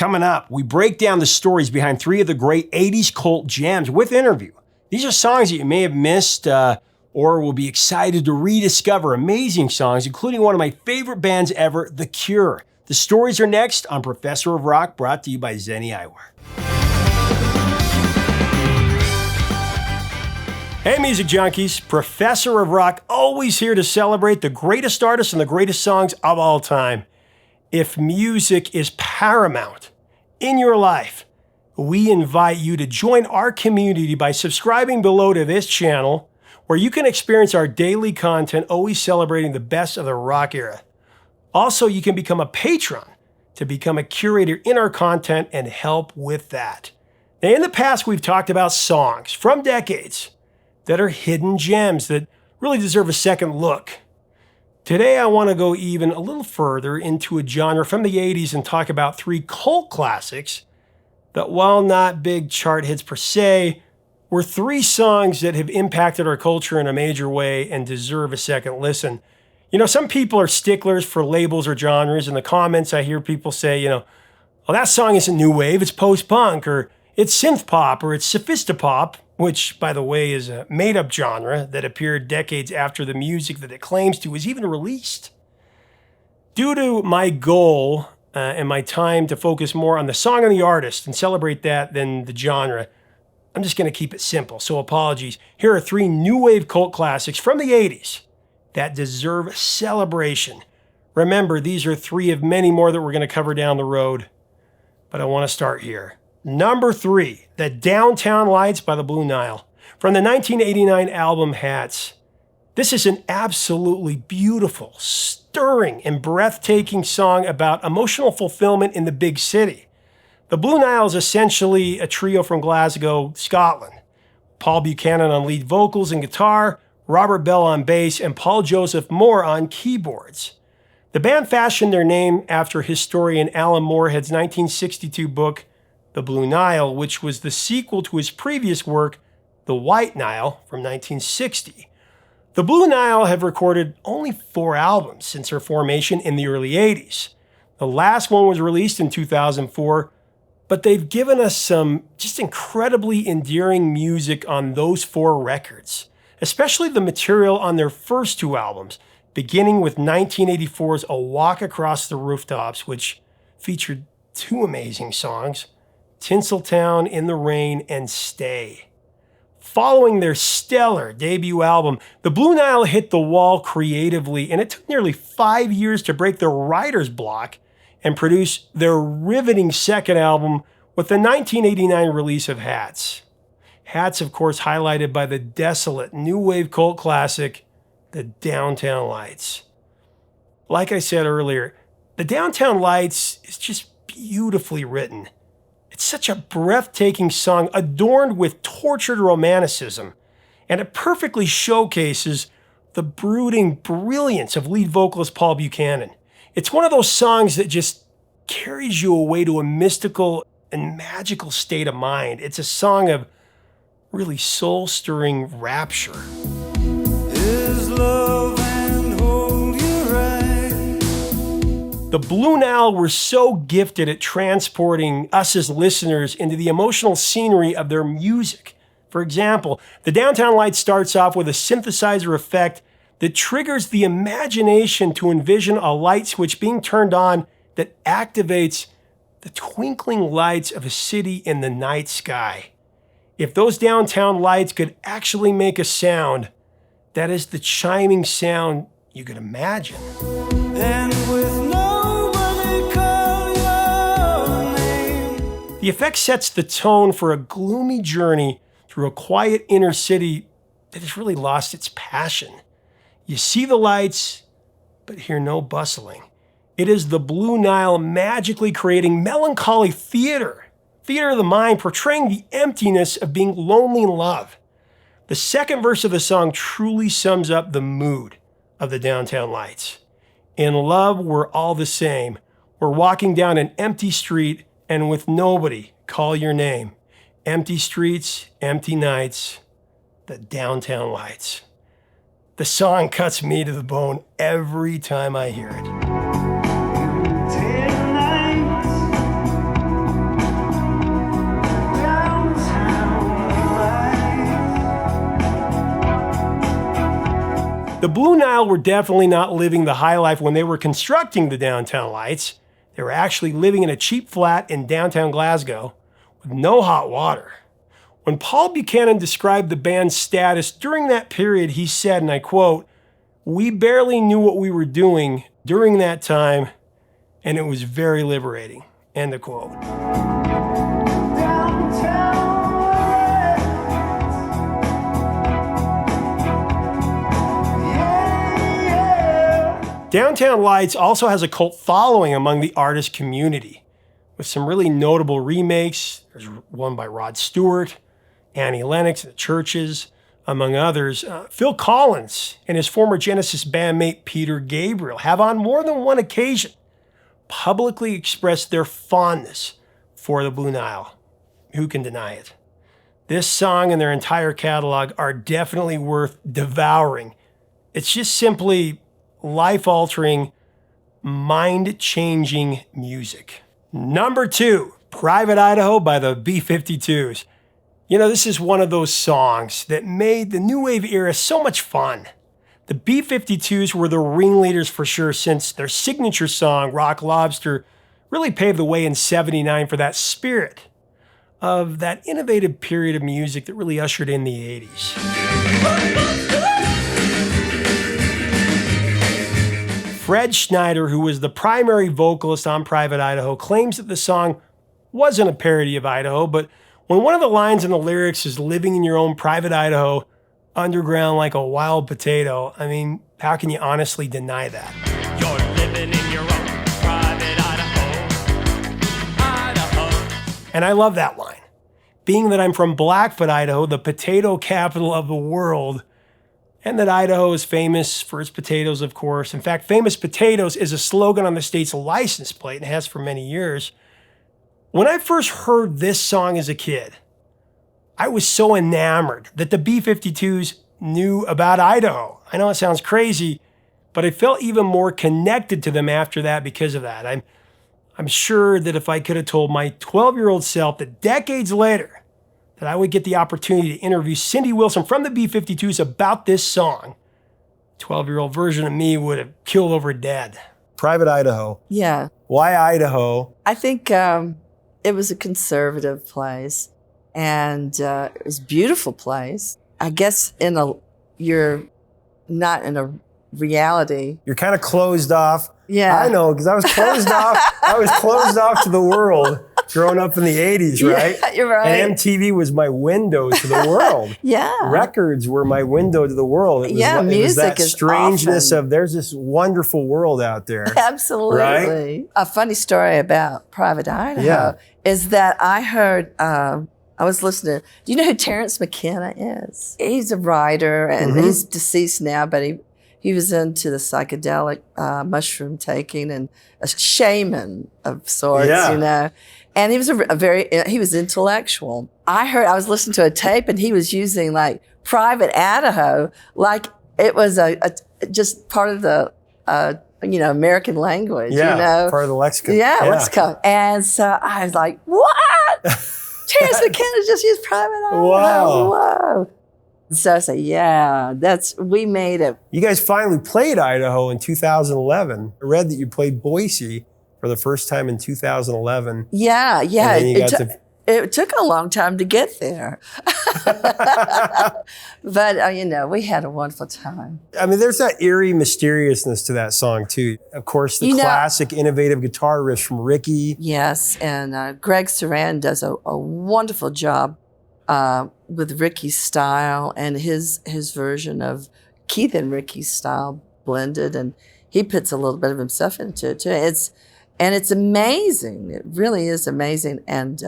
Coming up, we break down the stories behind three of the great 80s cult jams with interview. These are songs that you may have missed or will be excited to rediscover. Amazing songs, including one of my favorite bands ever, The Cure. The stories are next on Professor of Rock, brought to you by Zenni Eyewear. Hey music junkies, Professor of Rock, always here to celebrate the greatest artists and the greatest songs of all time. If music is paramount in your life, we invite you to join our community by subscribing below to this channel, where you can experience our daily content, always celebrating the best of the rock era. Also, you can become a patron to become a curator in our content and help with that. Now, in the past, we've talked about songs from decades that are hidden gems that really deserve a second look. Today, I want to go even a little further into a genre from the 80s and talk about three cult classics that, while not big chart hits per se, were three songs that have impacted our culture in a major way and deserve a second listen. You know, some people are sticklers for labels or genres. In the comments, I hear people say, well, that song isn't new wave, it's post-punk, or it's synth pop, or it's sophistopop, which, by the way, is a made-up genre that appeared decades after the music that it claims to was even released. Due to my goal and my time to focus more on the song and the artist and celebrate that than the genre, I'm just going to keep it simple, so apologies. Here are three new wave cult classics from the 80s that deserve celebration. Remember, these are three of many more that we're going to cover down the road, but I want to start here. Number 3, The Downtown Lights by the Blue Nile, from the 1989 album Hats. This is an absolutely beautiful, stirring, and breathtaking song about emotional fulfillment in the big city. The Blue Nile is essentially a trio from Glasgow, Scotland. Paul Buchanan on lead vocals and guitar, Robert Bell on bass, and Paul Joseph Moore on keyboards. The band fashioned their name after historian Alan Moorehead's 1962 book, The Blue Nile, which was the sequel to his previous work, The White Nile, from 1960. The Blue Nile have recorded only 4 albums since their formation in the early 80s. The last one was released in 2004, but they've given us some just incredibly endearing music on those 4 records, especially the material on their first 2 albums, beginning with 1984's A Walk Across the Rooftops, which featured 2 amazing songs, Tinseltown, In the Rain, and Stay. Following their stellar debut album, the Blue Nile hit the wall creatively, and it took nearly 5 years to break their writer's block and produce their riveting second album with the 1989 release of Hats. Hats, of course, highlighted by the desolate new wave cult classic, The Downtown Lights. Like I said earlier, The Downtown Lights is just beautifully written. It's such a breathtaking song adorned with tortured romanticism, and it perfectly showcases the brooding brilliance of lead vocalist Paul Buchanan. It's one of those songs that just carries you away to a mystical and magical state of mind. It's a song of really soul-stirring rapture. Is love and hold you right. The Blue Nile were so gifted at transporting us as listeners into the emotional scenery of their music. For example, The Downtown Lights starts off with a synthesizer effect that triggers the imagination to envision a light switch being turned on that activates the twinkling lights of a city in the night sky. If those downtown lights could actually make a sound, that is the chiming sound you could imagine. And with nobody call your name. The effect sets the tone for a gloomy journey through a quiet inner city that has really lost its passion. You see the lights, but hear no bustling. It is the Blue Nile magically creating melancholy theater of the mind, portraying the emptiness of being lonely in love. The second verse of the song truly sums up the mood of the Downtown Lights. In love, we're all the same. We're walking down an empty street, and with nobody call your name. Empty streets, empty nights, the Downtown Lights. The song cuts me to the bone every time I hear it. The Blue Nile were definitely not living the high life when they were constructing the Downtown Lights. They were actually living in a cheap flat in downtown Glasgow with no hot water. When Paul Buchanan described the band's status during that period, he said, and I quote, "We barely knew what we were doing during that time, and it was very liberating." End of quote. Downtown Lights also has a cult following among the artist community, with some really notable remakes. There's one by Rod Stewart, Annie Lennox, and the Churches, among others. Phil Collins and his former Genesis bandmate Peter Gabriel have on more than one occasion publicly expressed their fondness for the Blue Nile. Who can deny it? This song and their entire catalog are definitely worth devouring. It's just simply life-altering, mind-changing music. Number 2, Private Idaho by the B-52s. You know, this is one of those songs that made the new wave era so much fun. The B-52s were the ringleaders for sure, since their signature song, Rock Lobster, really paved the way in '79 for that spirit of that innovative period of music that really ushered in the 80s. Fred Schneider, who was the primary vocalist on Private Idaho, claims that the song wasn't a parody of Idaho, but when one of the lines in the lyrics is living in your own private Idaho, underground like a wild potato, I mean, how can you honestly deny that? You're living in your own private Idaho. And I love that line. Being that I'm from Blackfoot, Idaho, the potato capital of the world, and that Idaho is famous for its potatoes, of course. In fact, Famous Potatoes is a slogan on the state's license plate and has for many years. When I first heard this song as a kid, I was so enamored that the B-52s knew about Idaho. I know it sounds crazy, but I felt even more connected to them after that because of that. I'm sure that if I could have told my 12-year-old self that decades later, that I would get the opportunity to interview Cindy Wilson from the B-52s about this song, 12-year-old version of me would have killed over dead. Private Idaho. Yeah. Why Idaho? I think it was a conservative place, and it was a beautiful place. I guess you're not in a reality. You're kind of closed off. Yeah. I know, because I was closed off. I was closed off to the world growing up in the 80s, right? Yeah, you're right. And MTV was my window to the world. Yeah. Records were my window to the world. It was, music it was that is strangeness often. of there's this wonderful world out there. Absolutely. Right? A funny story about Private Idaho is that I heard, I was listening. Do you know who Terrence McKenna is? He's a writer, and he's deceased now, but he was into the psychedelic mushroom taking and a shaman of sorts, you know. And he was he was intellectual. I was listening to a tape, and he was using like Private Idaho like it was just part of the American language, you know. Part of the lexicon. Yeah, lexicon. And so I was like, what? Terrence McKenna just used Private Idaho. Wow. Whoa. So I say, we made it. You guys finally played Idaho in 2011. I read that you played Boise for the first time in 2011. Yeah. It took a long time to get there. But, we had a wonderful time. I mean, there's that eerie mysteriousness to that song, too. Of course, the classic, innovative guitar riffs from Ricky. Yes, and Greg Saran does a wonderful job with Ricky's style and his version of Keith and Ricky's style blended, and he puts a little bit of himself into it too. It's amazing. It really is amazing, and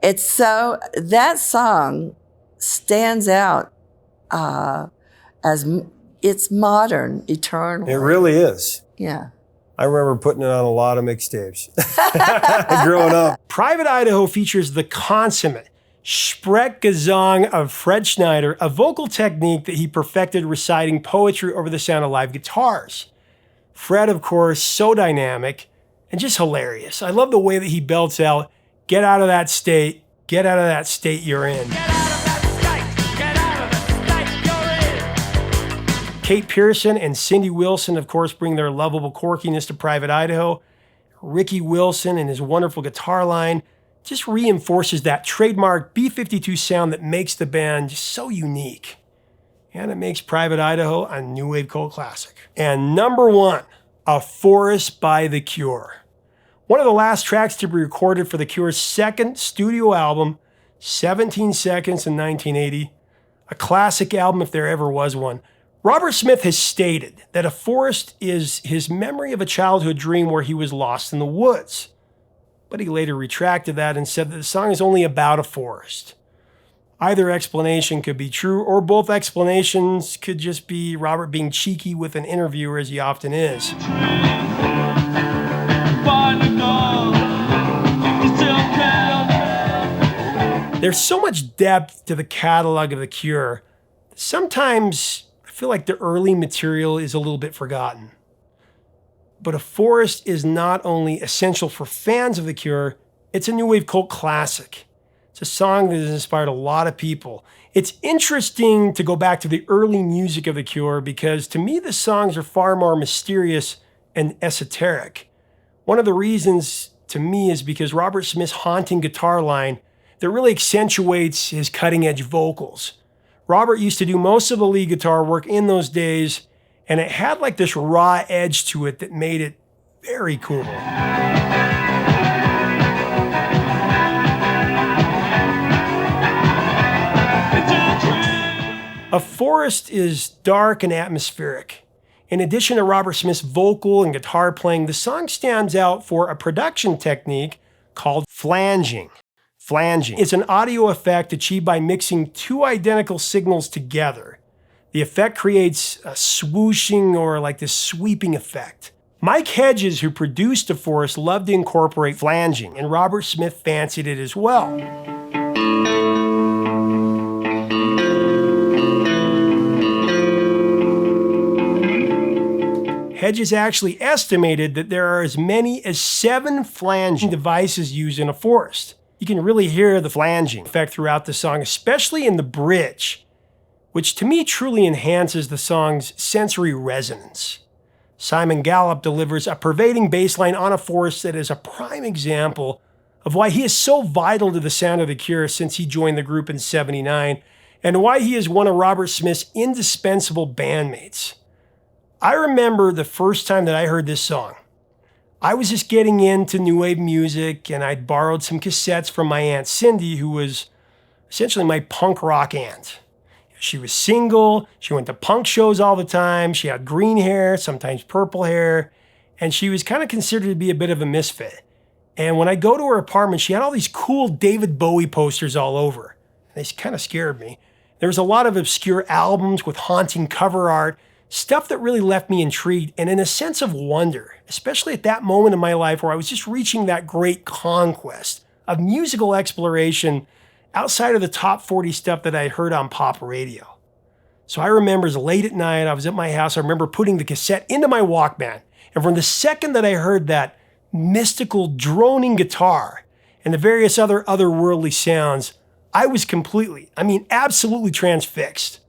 that song stands out as it's modern, eternal. It really is. Yeah. I remember putting it on a lot of mixtapes growing up. Private Idaho features the consummate Sprechgesang of Fred Schneider, a vocal technique that he perfected reciting poetry over the sound of live guitars. Fred, of course, so dynamic and just hilarious. I love the way that he belts out, "Get out of that state, get out of that state you're in." Get out of that state, get out of the state you're in. Kate Pearson and Cindy Wilson, of course, bring their lovable quirkiness to Private Idaho. Ricky Wilson and his wonderful guitar line just reinforces that trademark B-52 sound that makes the band just so unique. And it makes Private Idaho a new wave cult classic. And number 1, A Forest by The Cure. One of the last tracks to be recorded for The Cure's second studio album, 17 Seconds in 1980. A classic album if there ever was one. Robert Smith has stated that A Forest is his memory of a childhood dream where he was lost in the woods. But he later retracted that and said that the song is only about a forest. Either explanation could be true, or both explanations could just be Robert being cheeky with an interviewer, as he often is. There's so much depth to the catalog of The Cure. Sometimes I feel like the early material is a little bit forgotten. But A Forest is not only essential for fans of The Cure, it's a new wave cult classic. It's a song that has inspired a lot of people. It's interesting to go back to the early music of The Cure because to me the songs are far more mysterious and esoteric. One of the reasons to me is because Robert Smith's haunting guitar line that really accentuates his cutting-edge vocals. Robert used to do most of the lead guitar work in those days, and it had like this raw edge to it that made it very cool. A Forest is dark and atmospheric. In addition to Robert Smith's vocal and guitar playing, the song stands out for a production technique called flanging. Flanging is an audio effect achieved by mixing two identical signals together. The effect creates a swooshing or like this sweeping effect. Mike Hedges, who produced A Forest, loved to incorporate flanging, and Robert Smith fancied it as well. Hedges actually estimated that there are as many as 7 flanging devices used in A Forest. You can really hear the flanging effect throughout the song, especially in the bridge, which to me truly enhances the song's sensory resonance. Simon Gallup delivers a pervading bass line on A Forest that is a prime example of why he is so vital to the sound of The Cure since he joined the group in '79, and why he is one of Robert Smith's indispensable bandmates. I remember the first time that I heard this song. I was just getting into new wave music, and I'd borrowed some cassettes from my Aunt Cindy, who was essentially my punk rock aunt. She was single, she went to punk shows all the time, she had green hair, sometimes purple hair, and she was kind of considered to be a bit of a misfit. And when I go to her apartment, she had all these cool David Bowie posters all over. They kind of scared me. There was a lot of obscure albums with haunting cover art, stuff that really left me intrigued and in a sense of wonder, especially at that moment in my life where I was just reaching that great conquest of musical exploration outside of the top 40 stuff that I heard on pop radio. So I remember it was late at night, I was at my house, I remember putting the cassette into my Walkman, and from the second that I heard that mystical droning guitar and the various other otherworldly sounds, I was absolutely transfixed.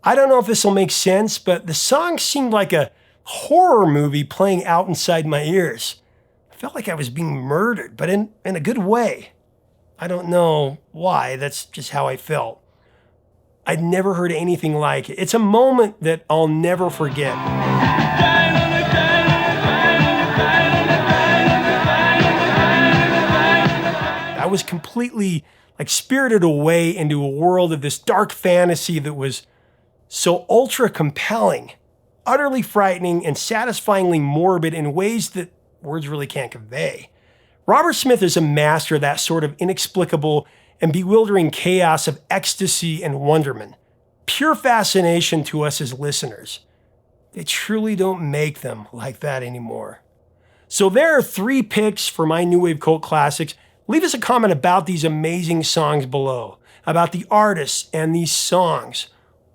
I don't know if this will make sense, but the song seemed like a horror movie playing out inside my ears. I felt like I was being murdered, but in a good way. I don't know why, that's just how I felt. I'd never heard anything like it. It's a moment that I'll never forget. I was completely spirited away into a world of this dark fantasy that was so ultra compelling, utterly frightening, and satisfyingly morbid in ways that words really can't convey. Robert Smith is a master of that sort of inexplicable and bewildering chaos of ecstasy and wonderment. Pure fascination to us as listeners. They truly don't make them like that anymore. So there are 3 picks for my New Wave Cult Classics. Leave us a comment about these amazing songs below, about the artists and these songs.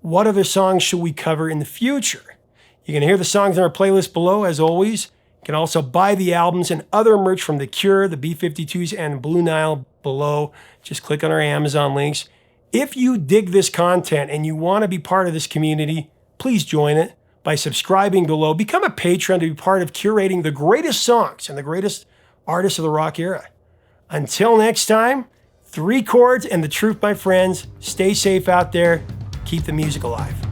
What other songs should we cover in the future? You can hear the songs in our playlist below, as always. You can also buy the albums and other merch from The Cure, the B-52s, and Blue Nile below. Just click on our Amazon links. If you dig this content and you want to be part of this community, please join it. by subscribing below. Become a patron to be part of curating the greatest songs and the greatest artists of the rock era. Until next time, 3 chords and the truth, my friends. Stay safe out there. Keep the music alive.